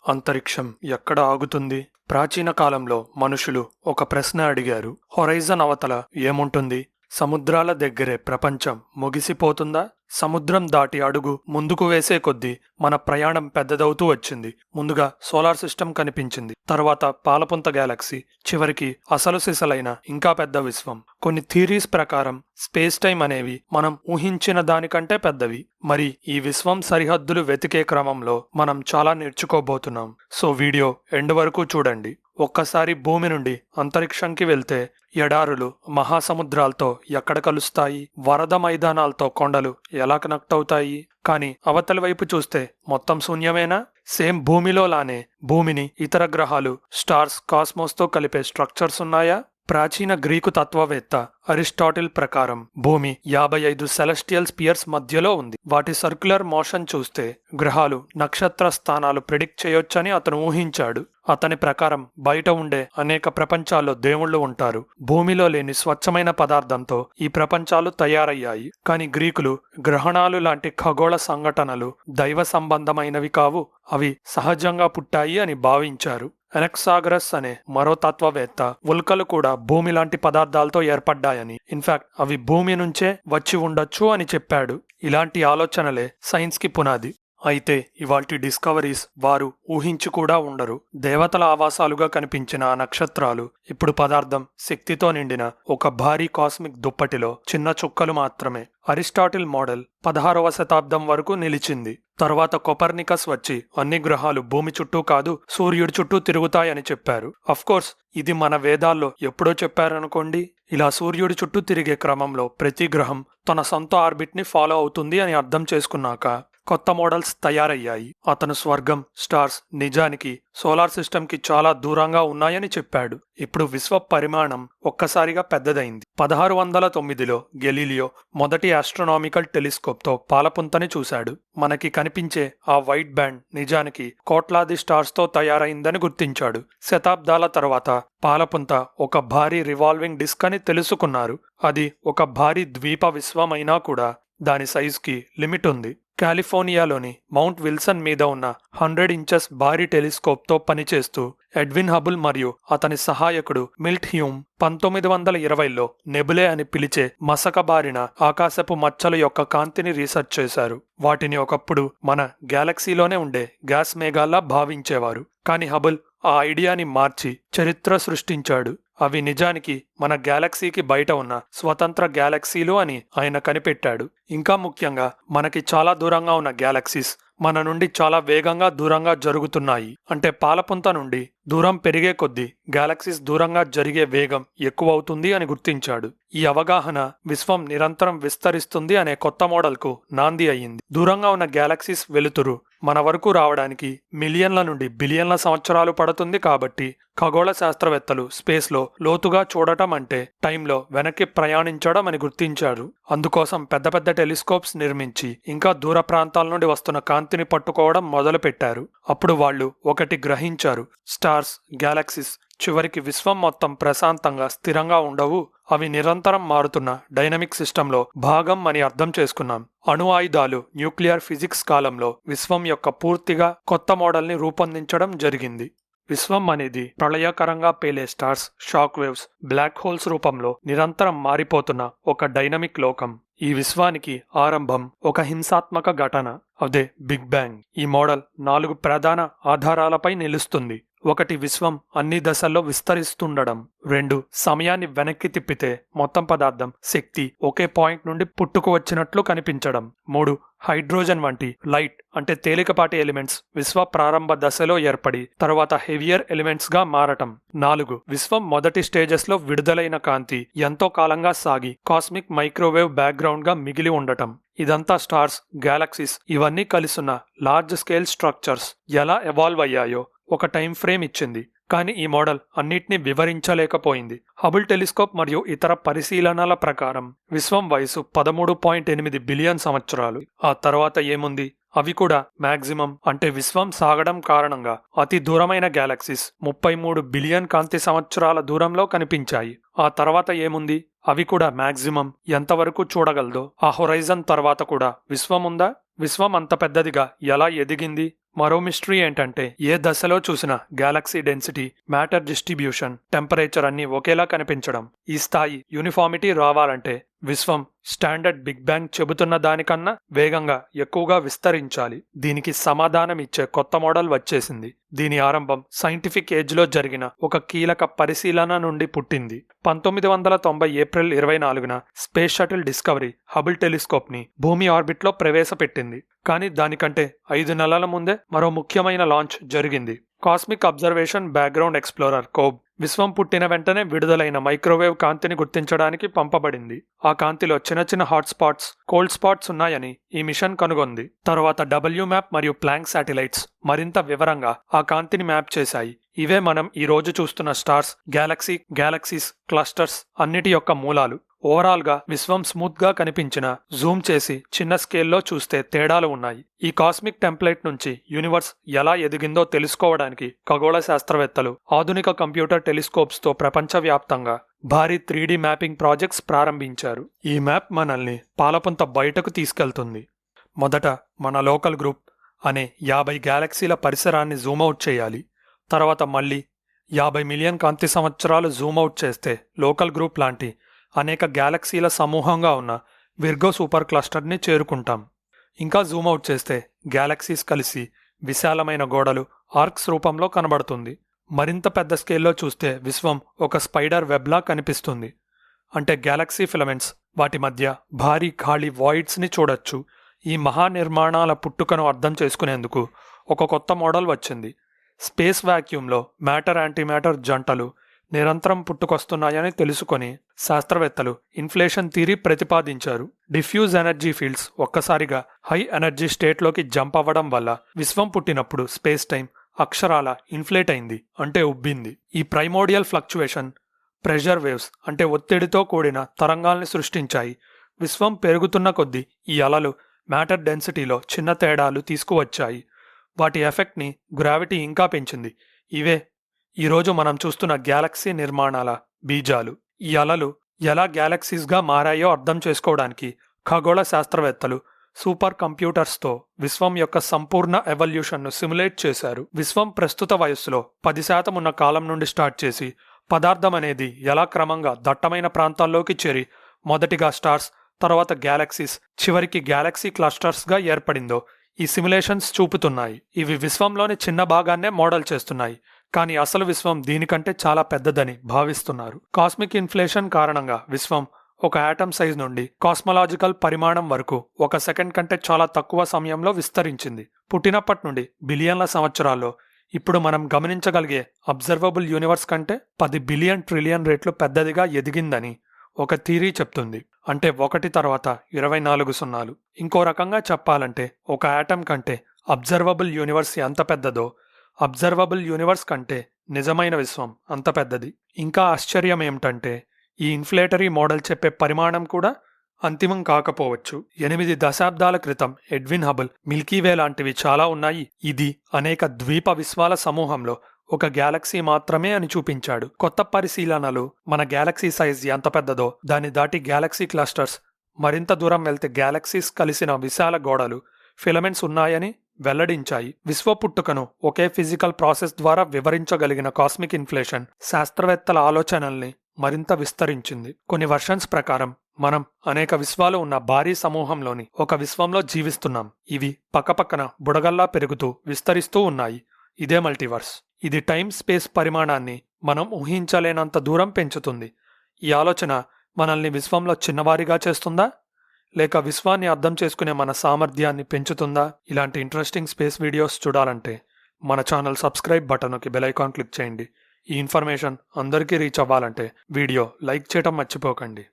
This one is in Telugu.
అంతరిక్షం ఎక్కడ ఆగుతుంది? ప్రాచీన కాలంలో మనుషులు ఒక ప్రశ్న అడిగారు. హొరైజన్ అవతల ఏముంటుంది? సముద్రాల దగ్గరే ప్రపంచం ముగిసిపోతుందా? సముద్రం దాటి అడుగు ముందుకు వేసే కొద్దీ మన ప్రయాణం పెద్దదవుతూ వచ్చింది. ముందుగా సోలార్ సిస్టమ్ కనిపించింది, తర్వాత పాలపుంత గ్యాలక్సీ, చివరికి అసలు సిసలైన ఇంకా పెద్ద విశ్వం. కొన్ని థీరీస్ ప్రకారం స్పేస్ టైం అనేవి మనం ఊహించిన దానికంటే పెద్దవి. మరి ఈ విశ్వం సరిహద్దులు వెతికే క్రమంలో మనం చాలా నేర్చుకోబోతున్నాం. సో వీడియో ఎండ్ వరకు చూడండి. ఒక్కసారి భూమి నుండి అంతరిక్షంకి వెళ్తే ఎడారులు మహాసముద్రాలతో ఎక్కడ కలుస్తాయి? వరద మైదానాలతో కొండలు ఎలా కనెక్ట్ అవుతాయి? కానీ అవతలి వైపు చూస్తే మొత్తం శూన్యమేనా? సేమ్ భూమిలో లానే భూమిని ఇతర గ్రహాలు, స్టార్స్, కాస్మోస్తో కలిపే స్ట్రక్చర్స్ ఉన్నాయా? ప్రాచీన గ్రీకు తత్వవేత్త అరిస్టాటిల్ ప్రకారం భూమి 55 సెలెస్టియల్ స్పియర్స్ మధ్యలో ఉంది. వాటి సర్క్యులర్ మోషన్ చూస్తే గ్రహాలు, నక్షత్ర స్థానాలు ప్రిడిక్ట్ చేయొచ్చని అతను ఊహించాడు. అతని ప్రకారం బయట ఉండే అనేక ప్రపంచాల్లో దేవుళ్ళు ఉంటారు. భూమిలో లేని స్వచ్ఛమైన పదార్థంతో ఈ ప్రపంచాలు తయారయ్యాయి. కానీ గ్రీకులు గ్రహణాలు లాంటి ఖగోళ సంఘటనలు దైవ సంబంధమైనవి కావు, అవి సహజంగా పుట్టాయి అని భావించారు. ఎనక్సాగరస్ అనే మరో తత్వవేత్త ఉల్కలు కూడా భూమి లాంటి పదార్థాలతో ఏర్పడ్డాయని, ఇన్ఫాక్ట్ అవి భూమి నుంచే వచ్చి ఉండొచ్చు అని చెప్పాడు. ఇలాంటి ఆలోచనలే సైన్స్ కి పునాది. అయితే ఇవాల్టి డిస్కవరీస్ వారు ఊహించి కూడా ఉండరు. దేవతల ఆవాసాలుగా కనిపించిన ఆ నక్షత్రాలు ఇప్పుడు పదార్థం, శక్తితో నిండిన ఒక భారీ కాస్మిక్ దుప్పటిలో చిన్న చుక్కలు మాత్రమే. అరిస్టాటిల్ మోడల్ 16వ శతాబ్దం వరకు నిలిచింది. తర్వాత కొపర్నికస్ వచ్చి అన్ని గ్రహాలు భూమి చుట్టూ కాదు, సూర్యుడి చుట్టూ తిరుగుతాయని చెప్పారు. అఫ్కోర్స్ ఇది మన వేదాల్లో ఎప్పుడో చెప్పారనుకోండి. ఇలా సూర్యుడి చుట్టూ తిరిగే క్రమంలో ప్రతి గ్రహం తన సొంత ఆర్బిట్ ని ఫాలో అవుతుంది అని అర్థం చేసుకున్నాక కొత్త మోడల్స్ తయారయ్యాయి. అతను స్వర్గం, స్టార్స్ నిజానికి సోలార్ సిస్టమ్కి చాలా దూరంగా ఉన్నాయని చెప్పాడు. ఇప్పుడు విశ్వ పరిమాణం ఒక్కసారిగా పెద్దదైంది. 1609లో గెలీలియో మొదటి ఆస్ట్రోనామికల్ టెలిస్కోప్తో పాలపుంతని చూశాడు. మనకి కనిపించే ఆ వైట్ బ్యాండ్ నిజానికి కోట్లాది స్టార్స్తో తయారైందని గుర్తించాడు. శతాబ్దాల తర్వాత పాలపుంత ఒక భారీ రివాల్వింగ్ డిస్క్ అని తెలుసుకున్నారు. అది ఒక భారీ ద్వీప విశ్వమైనా కూడా దాని సైజుకి లిమిట్ ఉంది. కాలిఫోర్నియాలోని మౌంట్ విల్సన్ మీద ఉన్న 100 ఇంచెస్ భారీ టెలిస్కోప్తో పనిచేస్తూ ఎడ్విన్ హబుల్ మరియు అతని సహాయకుడు మిల్ట్ హ్యూమ్ 1920లో నెబులే అని పిలిచే మసకబారిన ఆకాశపు మచ్చల యొక్క కాంతిని రీసెర్చ్ చేశారు. వాటిని ఒకప్పుడు మన గ్యాలక్సీలోనే ఉండే గ్యాస్ మేఘాల్లా భావించేవారు. కానీ హబుల్ ఆ ఐడియాని మార్చి చరిత్ర సృష్టించాడు. అవి నిజానికి మన గ్యాలక్సీకి బయట ఉన్న స్వతంత్ర గ్యాలక్సీలు అని ఆయన కనిపెట్టాడు. ఇంకా ముఖ్యంగా మనకి చాలా దూరంగా ఉన్న గ్యాలక్సీస్ మన నుండి చాలా వేగంగా దూరంగా జరుగుతున్నాయి. అంటే పాలపుంత నుండి దూరం పెరిగే కొద్దీ గ్యాలక్సీస్ దూరంగా జరిగే వేగం ఎక్కువవుతుంది అని గుర్తించాడు. ఈ అవగాహన విశ్వం నిరంతరం విస్తరిస్తుంది అనే కొత్త మోడల్కు నాంది అయ్యింది. దూరంగా ఉన్న గ్యాలక్సీస్ వెలుతురు మన వరకు రావడానికి మిలియన్ల నుండి బిలియన్ల సంవత్సరాలు పడుతుంది. కాబట్టి ఖగోళ శాస్త్రవేత్తలు స్పేస్లో లోతుగా చూడటం అంటే టైంలో వెనక్కి ప్రయాణించడం అని గుర్తించారు. అందుకోసం పెద్ద పెద్ద టెలిస్కోప్స్ నిర్మించి ఇంకా దూర ప్రాంతాల నుండి వస్తున్న కాంతిని పట్టుకోవడం మొదలుపెట్టారు. అప్పుడు వాళ్ళు ఒకటి గ్రహించారు: స్టార్స్, గ్యాలక్సీస్ చివరికి విశ్వం మొత్తం ప్రశాంతంగా స్థిరంగా ఉండవు. అవి నిరంతరం మారుతున్న డైనమిక్ సిస్టంలో భాగం అని అర్థం చేసుకున్నాం. అణు ఆయుధాలు, న్యూక్లియర్ ఫిజిక్స్ కాలంలో విశ్వం యొక్క పూర్తిగా కొత్త మోడల్ని రూపొందించడం జరిగింది. విశ్వం అనేది ప్రళయకరంగా పేలే stars, shock waves, black holes రూపంలో నిరంతరం మారిపోతున్న ఒక డైనమిక్ లోకం. ఈ విశ్వానికి ఆరంభం ఒక హింసాత్మక ఘటన, అదే బిగ్ బ్యాంగ్. ఈ మోడల్ 4 ప్రధాన ఆధారాలపై నిలుస్తుంది. 1 విశ్వం అన్ని దశల్లో విస్తరిస్తుండడం. 2 సమయాన్ని వెనక్కి తిప్పితే మొత్తం పదార్థం, శక్తి ఒకే పాయింట్ నుండి పుట్టుకు వచ్చినట్లు కనిపించడం. 3 హైడ్రోజన్ వంటి లైట్ అంటే తేలికపాటి ఎలిమెంట్స్ విశ్వ ప్రారంభ దశలో ఏర్పడి తర్వాత హెవియర్ ఎలిమెంట్స్ గా మారటం. 4 విశ్వం మొదటి స్టేజెస్ లో విడుదలైన కాంతి ఎంతో కాలంగా సాగి కాస్మిక్ మైక్రోవేవ్ బ్యాక్గ్రౌండ్ గా మిగిలి ఉండటం. ఇదంతా స్టార్స్, గ్యాలక్సీస్ ఇవన్నీ కలిసున్న లార్జ్ స్కేల్ స్ట్రక్చర్స్ ఎలా ఎవాల్వ్ అయ్యాయో ఒక టైం ఫ్రేమ్ ఇచ్చింది. కానీ ఈ మోడల్ అన్నిటినీ వివరించలేకపోయింది. హబుల్ టెలిస్కోప్ మరియు ఇతర పరిశీలనల ప్రకారం విశ్వం వయసు 13.8 బిలియన్ సంవత్సరాలు. ఆ తర్వాత ఏముంది? అవి కూడా మాక్సిమం అంటే విశ్వం సాగడం కారణంగా అతి దూరమైన గ్యాలక్సీస్ 33 బిలియన్ కాంతి సంవత్సరాల దూరంలో కనిపించాయి. ఆ తర్వాత ఏముంది? అవి కూడా మాక్సిమం ఎంతవరకు చూడగలదో. ఆ హొరైజన్ తర్వాత కూడా విశ్వం ఉందా? విశ్వం అంత పెద్దదిగా ఎలా ఎదిగింది? మరో మిస్టరీ ఏంటంటే ఏ దశలో చూసినా Galaxy density, matter distribution, temperature అన్నీ ఒకేలా కనిపించడం. ఈ స్థాయి యూనిఫార్మిటీ రావాలంటే విశ్వం స్టాండర్డ్ బిగ్ బ్యాంగ్ చెబుతున్న దానికన్నా వేగంగా ఎక్కువగా విస్తరించాలి. దీనికి సమాధానం ఇచ్చే కొత్త మోడల్ వచ్చేసింది. దీని ఆరంభం సైంటిఫిక్ ఏజ్లో జరిగిన ఒక కీలక పరిశీలన నుండి పుట్టింది. 1990 ఏప్రిల్ 24న space shuttle Discovery Hubble telescope ని భూమి ఆర్బిట్లో ప్రవేశపెట్టింది. కానీ దానికంటే 5 నెలల ముందే మరో ముఖ్యమైన లాంచ్ జరిగింది. Cosmic observation background explorer Kobe విశ్వం పుట్టిన వెంటనే విడుదలైన మైక్రోవేవ్ కాంతిని గుర్తించడానికి పంపబడింది. ఆ కాంతిలో చిన్న చిన్న హాట్ స్పాట్స్, కోల్డ్ స్పాట్స్ ఉన్నాయని ఈ మిషన్ కనుగొంది. తర్వాత WMAP మరియు ప్లాంక్ శాటిలైట్స్ మరింత వివరంగా ఆ కాంతిని మ్యాప్ చేశాయి. ఇవే మనం ఈ రోజు చూస్తున్న స్టార్స్, గ్యాలక్సీస్, క్లస్టర్స్ అన్నిటి యొక్క మూలాలు. ఓవరాల్ గా విశ్వం స్మూత్ గా కనిపించిన జూమ్ చేసి చిన్న స్కేల్లో చూస్తే తేడాలు ఉన్నాయి. ఈ కాస్మిక్ టెంప్లెట్ నుంచి యూనివర్స్ ఎలా ఎదిగిందో తెలుసుకోవడానికి ఖగోళ శాస్త్రవేత్తలు ఆధునిక కంప్యూటర్ టెలిస్కోప్స్ తో ప్రపంచవ్యాప్తంగా భారీ 3D మ్యాపింగ్ ప్రాజెక్ట్స్ ప్రారంభించారు. ఈ మ్యాప్ మనల్ని పాలపుంత బయటకు తీసుకెళ్తుంది. మొదట మన లోకల్ గ్రూప్ అనే 50 గ్యాలక్సీల పరిసరాన్ని జూమ్అవుట్ చేయాలి. తర్వాత మళ్ళీ 50 మిలియన్ కాంతి సంవత్సరాలు జూమ్అవుట్ చేస్తే లోకల్ గ్రూప్ లాంటి అనేక గ్యాలక్సీల సమూహంగా ఉన్న విర్గో సూపర్ క్లస్టర్ని చేరుకుంటాం. ఇంకా జూమ్అవుట్ చేస్తే గ్యాలక్సీస్ కలిసి విశాలమైన గోడలు, ఆర్క్స్ రూపంలో కనబడుతుంది. మరింత పెద్ద స్కేల్లో చూస్తే విశ్వం ఒక స్పైడర్ వెబ్లా కనిపిస్తుంది. అంటే గ్యాలక్సీ ఫిలమెంట్స్, వాటి మధ్య భారీ ఖాళీ వాయిడ్స్ని చూడొచ్చు. ఈ మహానిర్మాణాల పుట్టుకను అర్థం చేసుకునేందుకు ఒక కొత్త మోడల్ వచ్చింది. స్పేస్ వాక్యూమ్లో మ్యాటర్ యాంటీమ్యాటర్ జంటలు నిరంతరం పుట్టుకొస్తున్నాయని తెలుసుకొని శాస్త్రవేత్తలు ఇన్ఫ్లేషన్ థియరీ ప్రతిపాదించారు. డిఫ్యూజ్ ఎనర్జీ ఫీల్డ్స్ ఒక్కసారిగా హై ఎనర్జీ స్టేట్లోకి జంప్ అవ్వడం వల్ల విశ్వం పుట్టినప్పుడు స్పేస్ టైం అక్షరాల ఇన్ఫ్లేట్ అయింది, అంటే ఉబ్బింది. ఈ ప్రైమోడియల్ ఫ్లక్చువేషన్ ప్రెషర్ వేవ్స్ అంటే ఒత్తిడితో కూడిన తరంగాల్ని సృష్టించాయి. విశ్వం పెరుగుతున్న కొద్దీ ఈ అలలు మ్యాటర్ డెన్సిటీలో చిన్న తేడాలు తీసుకువచ్చాయి. వాటి ఎఫెక్ట్ని గ్రావిటీ ఇంకా పెంచింది. ఇవే ఈరోజు మనం చూస్తున్న గ్యాలక్సీ నిర్మాణాల బీజాలు. ఈ అలలు ఎలా గ్యాలక్సీస్గా మారాయో అర్థం చేసుకోవడానికి ఖగోళ శాస్త్రవేత్తలు సూపర్ కంప్యూటర్స్తో విశ్వం యొక్క సంపూర్ణ ఎవల్యూషన్ను సిమ్యులేట్ చేశారు. విశ్వం ప్రస్తుత వయస్సులో 10% ఉన్న కాలం నుండి స్టార్ట్ చేసి పదార్థం అనేది ఎలా క్రమంగా దట్టమైన ప్రాంతాల్లోకి చేరి మొదటిగా స్టార్స్, తర్వాత గ్యాలక్సీస్, చివరికి గ్యాలక్సీ క్లస్టర్స్గా ఏర్పడిందో ఈ సిమ్యులేషన్స్ చూపుతున్నాయి. ఇవి విశ్వంలోని చిన్న భాగాన్నే మోడల్ చేస్తున్నాయి, కానీ అసలు విశ్వం దీనికంటే చాలా పెద్దదని భావిస్తున్నారు. కాస్మిక్ ఇన్ఫ్లేషన్ కారణంగా విశ్వం ఒక ఆటమ్ సైజ్ నుండి కాస్మలాజికల్ పరిమాణం వరకు 1 సెకండ్ కంటే చాలా తక్కువ సమయంలో విస్తరించింది. పుట్టినప్పటి నుండి బిలియన్ల సంవత్సరాల్లో ఇప్పుడు మనం గమనించగలిగే అబ్జర్వబుల్ యూనివర్స్ కంటే 10 బిలియన్ ట్రిలియన్ రెట్లు పెద్దదిగా ఎదిగిందని ఒక థియరీ చెప్తుంది. అంటే 1 తర్వాత 24 సున్నాలు. ఇంకో రకంగా చెప్పాలంటే ఒక ఆటమ్ కంటే అబ్జర్వబుల్ యూనివర్స్ ఎంత పెద్దదో అబ్జర్వబుల్ యూనివర్స్ కంటే నిజమైన విశ్వం అంత పెద్దది. ఇంకా ఆశ్చర్యం ఏమిటంటే ఈ ఇన్ఫ్లేటరీ మోడల్ చెప్పే పరిమాణం కూడా అంతిమం కాకపోవచ్చు. 8 దశాబ్దాల క్రితం ఎడ్విన్ హబుల్ మిల్కీవే లాంటివి చాలా ఉన్నాయి, ఇది అనేక ద్వీప విశ్వాల సమూహంలో ఒక గ్యాలక్సీ మాత్రమే అని చూపించాడు. కొత్త పరిశీలనలు మన గ్యాలక్సీ సైజ్ ఎంత పెద్దదో దాన్ని దాటి గ్యాలక్సీ క్లస్టర్స్, మరింత దూరం వెళ్తే గ్యాలక్సీస్ కలిసిన విశాల గోడలు, ఫిలమెంట్స్ ఉన్నాయని వెల్లడించాయి. విశ్వ పుట్టుకను ఒకే ఫిజికల్ ప్రాసెస్ ద్వారా వివరించగలిగిన కాస్మిక్ ఇన్ఫ్లేషన్ శాస్త్రవేత్తల ఆలోచనల్ని మరింత విస్తరించింది. కొన్ని వర్షన్స్ ప్రకారం మనం అనేక విశ్వాలు ఉన్న భారీ సమూహంలోని ఒక విశ్వంలో జీవిస్తున్నాం. ఇవి పక్కపక్కన బుడగల్లా పెరుగుతూ విస్తరిస్తూ ఉన్నాయి. ఇదే మల్టీవర్స్. ఇది టైం స్పేస్ పరిమాణాన్ని మనం ఊహించలేనంత దూరం పెంచుతుంది. ఈ ఆలోచన మనల్ని విశ్వంలో చిన్నవారిగా చేస్తుందా, లేక విశ్వాన్ని అర్థం చేసుకునే మన సామర్థ్యాన్ని పెంచుతుందా? ఇలాంటి ఇంట్రెస్టింగ్ స్పేస్ వీడియోస్ చూడాలంటే మన ఛానల్ సబ్స్క్రైబ్ బటన్కి బెల్ ఐకాన్ క్లిక్ చేయండి. ఈ ఇన్ఫర్మేషన్ అందరికీ రీచ్ అవ్వాలంటే వీడియో లైక్ చేయడం మర్చిపోకండి.